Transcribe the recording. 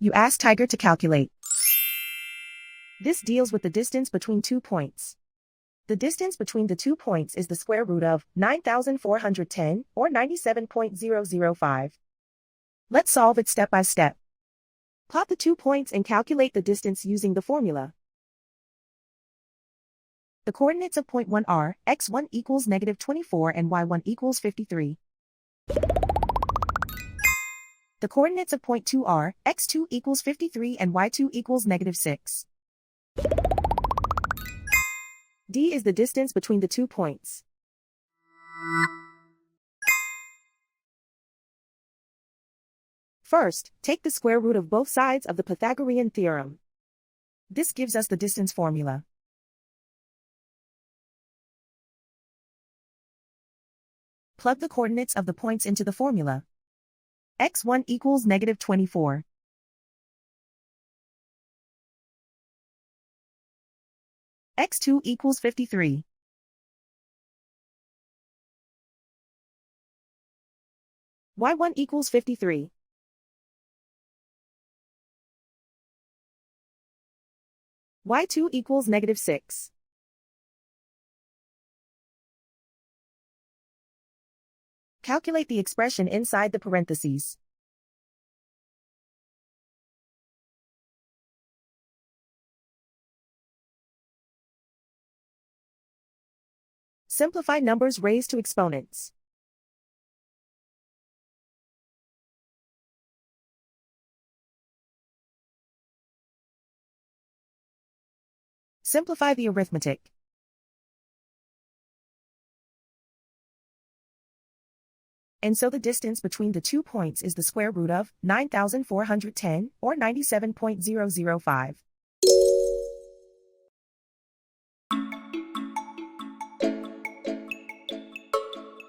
You ask Tiger to calculate. This deals with the distance between 2 points. The distance between the 2 points is the square root of 9,410, or 97.005. Let's solve it step by step. Plot the 2 points and calculate the distance using the formula. The coordinates of point 1 are x1 equals -24 and y1 equals 53. The coordinates of point 2 are x2 equals 53 and y2 equals -6. D is the distance between the 2 points. First, take the square root of both sides of the Pythagorean theorem. This gives us the distance formula. Plug the coordinates of the points into the formula. x1 equals -24. x2 equals 53. y1 equals 53. y2 equals -6. Calculate the expression inside the parentheses. Simplify numbers raised to exponents. Simplify the arithmetic. And so the distance between the 2 points is the square root of 9,410, or 97.005.